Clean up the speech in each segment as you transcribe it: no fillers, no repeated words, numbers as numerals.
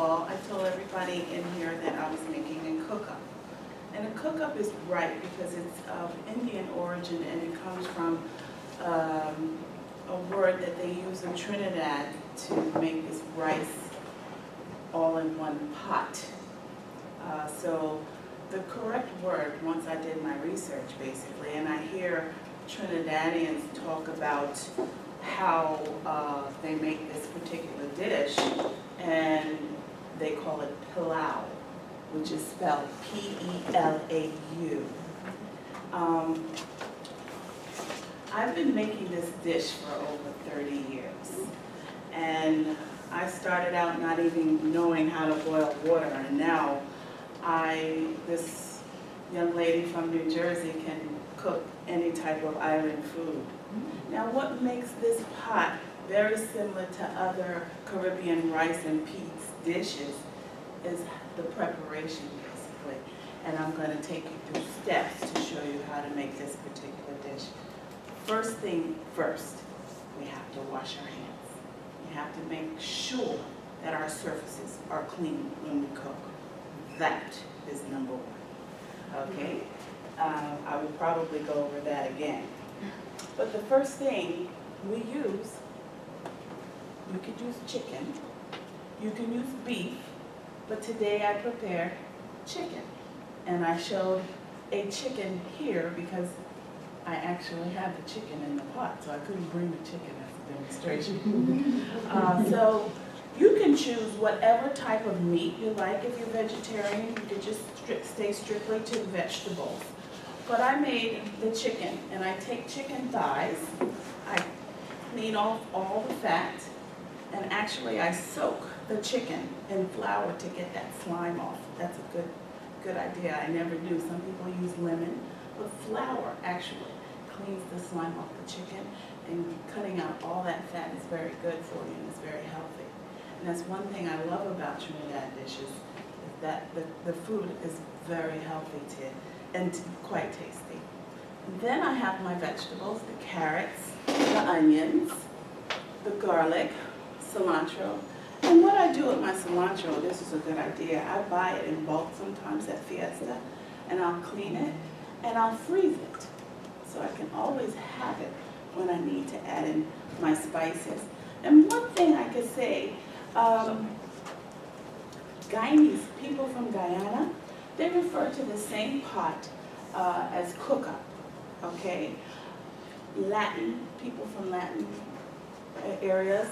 all, I told everybody in here that I was making a cook-up. And a cook-up is right because it's of Indian origin and it comes from a word that they use in Trinidad to make this rice all in one pot. So the correct word, once I did my research basically, and I hear Trinidadians talk about how they make this particular dish, and they call it pilau, which is spelled P-E-L-A-U. I've been making this dish for over 30 years, and I started out not even knowing how to boil water, and now this young lady from New Jersey can cook any type of island food. Now what makes this pot very similar to other Caribbean rice and peas dishes is the preparation basically. And I'm going to take you through steps to show you how to make this particular dish. First thing first, we have to wash our hands. We have to make sure that our surfaces are clean when we cook. That is number one, okay? I will probably go over that again. But the first thing we use, you could use chicken, you can use beef, but today I prepared chicken. And I showed a chicken here because I actually have the chicken in the pot, so I couldn't bring the chicken as a demonstration. So you can choose whatever type of meat you like. If you're vegetarian, you could just stay strictly to vegetables. But I made the chicken, and I take chicken thighs, I clean off all the fat, and actually I soak the chicken in flour to get that slime off. That's a good idea. I never knew. Some people use lemon, but flour actually cleans the slime off the chicken, and cutting out all that fat is very good for you and it's very healthy. And that's one thing I love about Trinidad dishes, is that the food is very healthy and quite tasty. And then I have my vegetables, the carrots, the onions, the garlic, cilantro. And what I do with my cilantro, this is a good idea, I buy it in bulk sometimes at Fiesta, and I'll clean it, and I'll freeze it. So I can always have it when I need to add in my spices. And one thing I could say, Guyanese, people from Guyana, they refer to the same pot as cook-up, okay? Latin, people from Latin areas,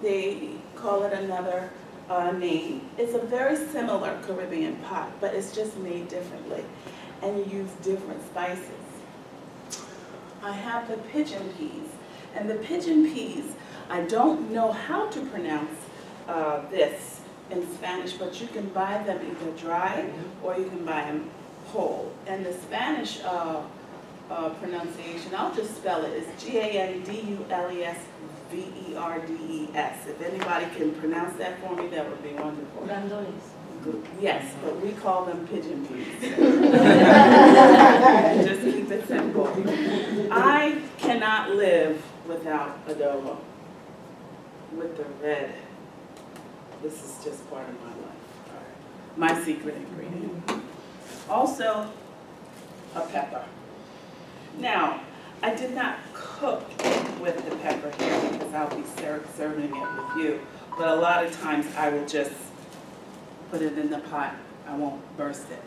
they call it another name. It's a very similar Caribbean pot, but it's just made differently, and you use different spices. I have the pigeon peas, and the pigeon peas, I don't know how to pronounce this in Spanish, but you can buy them either dry or you can buy them whole. And the Spanish pronunciation, I'll just spell it, is Gandulesverdes. If anybody can pronounce that for me, that would be wonderful. Gandoles. Yes, but we call them pigeon peas. Just keep it simple. I cannot live without adobo. With the red, this is just part of my life. All right. My secret ingredient. Also, a pepper. Now, I did not cook with the pepper here because I'll be serving it with you. But a lot of times I will just put it in the pot. I won't burst it.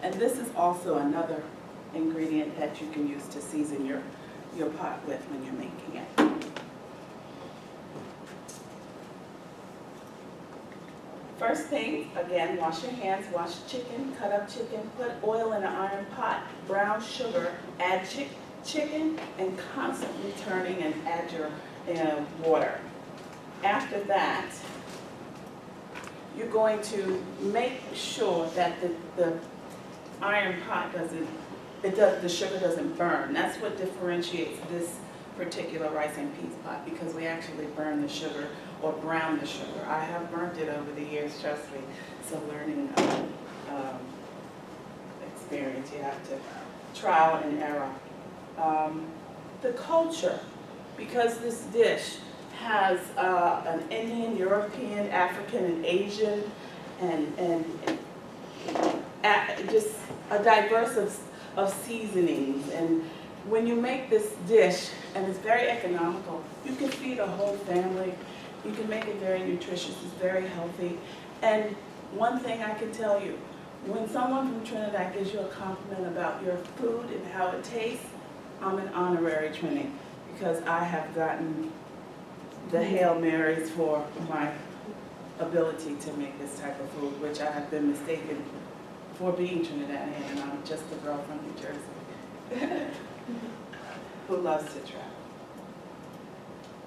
And this is also another ingredient that you can use to season your pot with when you're making it. First thing, again, wash your hands, wash chicken, cut up chicken, put oil in an iron pot, brown sugar, add chicken, and constantly turning and add your water. After that, you're going to make sure that the iron pot the sugar doesn't burn. That's what differentiates this particular rice and peas pot, because we actually burn the sugar or brown the sugar. I have burnt it over the years, trust me. It's a learning experience. You have to trial and error. The culture, because this dish has an Indian, European, African, and Asian, and just a diverse of seasonings. And when you make this dish, and it's very economical, you can feed a whole family. You can make it very nutritious. It's very healthy. And one thing I can tell you, when someone from Trinidad gives you a compliment about your food and how it tastes, I'm an honorary Trini, because I have gotten the Hail Marys for my ability to make this type of food, which I have been mistaken for being Trinidadian, and I'm just a girl from New Jersey who loves to travel.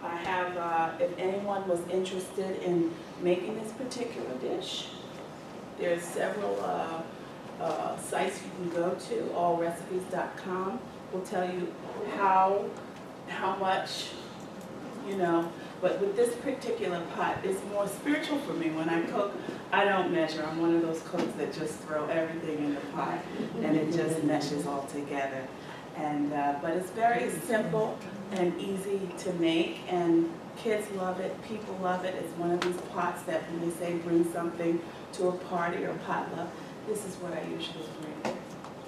I have, if anyone was interested in making this particular dish, there's several sites you can go to. Allrecipes.com will tell you how much, you know. But with this particular pot, it's more spiritual for me. When I cook, I don't measure. I'm one of those cooks that just throw everything in the pot, and it just meshes all together. And but it's very simple and easy to make, and kids love it, people love it. It's one of these pots that when they say bring something to a party or potluck, this is what I usually bring.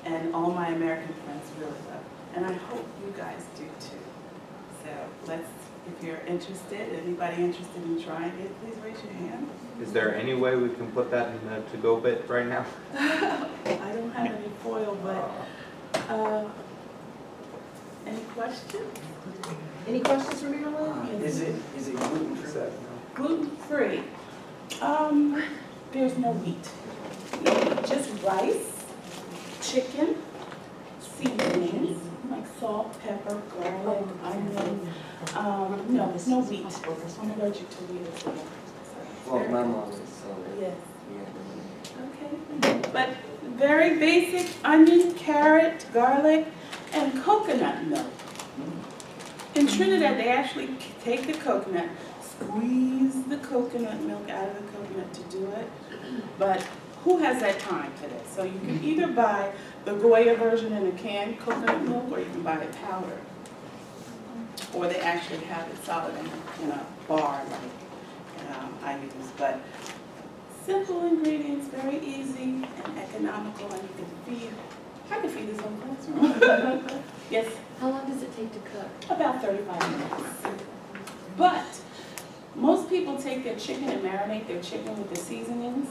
And all my American friends really love it. And I hope you guys do too. So if you're interested, anybody interested in trying it, please raise your hand. Is there any way we can put that in the to-go bit right now? I don't have any foil, but any questions? Any questions for Marilyn? Is it gluten-free? Gluten-free. There's no wheat. No wheat, just rice, chicken, seasonings like salt, pepper, garlic, onion. No, there's no wheat. I'm allergic to wheat as well. Well, my mom is, so. Yes. Yeah. Okay. But very basic: onion, carrot, garlic, and coconut milk. In Trinidad, they actually take the coconut, squeeze the coconut milk out of the coconut to do it. But who has that time today? So you can either buy the Goya version in a can, coconut milk, or you can buy it powdered. Or they actually have it solid in a bar like I use. But simple ingredients, very easy and economical, and you can feed. I can feed this whole classroom. Yes? How long does it take to cook? About 35 minutes. But most people take their chicken and marinate their chicken with the seasonings,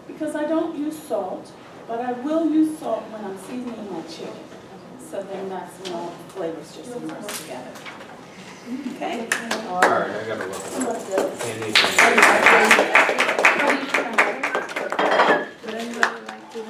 because I don't use salt, but I will use salt when I'm seasoning my chicken. So then that's when all the flavors just immerse together. Okay? All right, I gotta look. Look good.